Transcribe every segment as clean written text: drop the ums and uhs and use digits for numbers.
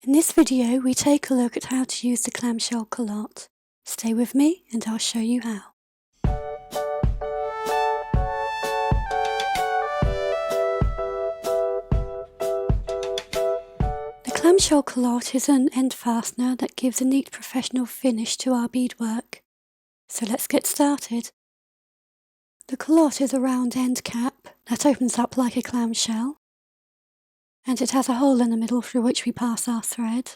In this video we take a look at how to use the clamshell calotte. Stay with me and I'll show you how. The clamshell calotte is an end fastener that gives a neat professional finish to our beadwork. So let's get started. The calotte is a round end cap that opens up like a clamshell, and it has a hole in the middle through which we pass our thread.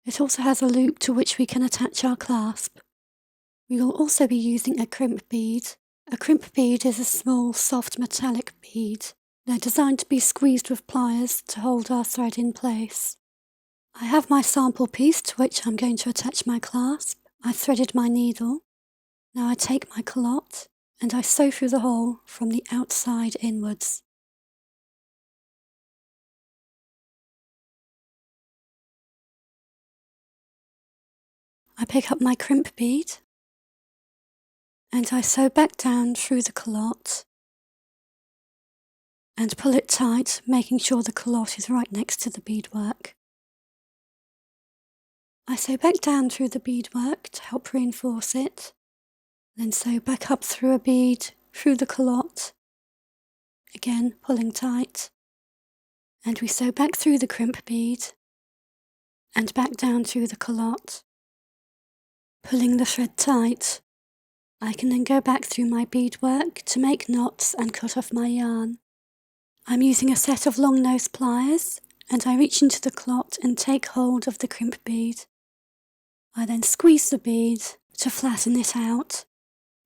It also has a loop to which we can attach our clasp. We will also be using a crimp bead. A crimp bead is a small, soft metallic bead. They're designed to be squeezed with pliers to hold our thread in place. I have my sample piece to which I'm going to attach my clasp. I threaded my needle. Now I take my calotte and I sew through the hole from the outside inwards. I pick up my crimp bead and I sew back down through the calotte and pull it tight, making sure the calotte is right next to the beadwork. I sew back down through the beadwork to help reinforce it, then sew back up through a bead through the calotte, again pulling tight, and we sew back through the crimp bead and back down through the calotte. Pulling the thread tight, I can then go back through my beadwork to make knots and cut off my yarn. I'm using a set of long nose pliers and I reach into the calotte and take hold of the crimp bead. I then squeeze the bead to flatten it out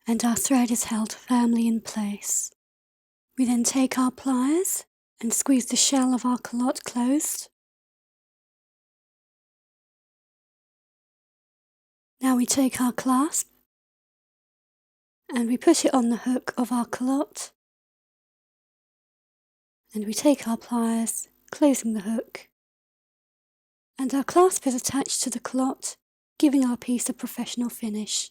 and our thread is held firmly in place. We then take our pliers and squeeze the shell of our calotte closed. Now we take our clasp and we put it on the hook of our calotte, and we take our pliers, closing the hook, and our clasp is attached to the calotte, giving our piece a professional finish.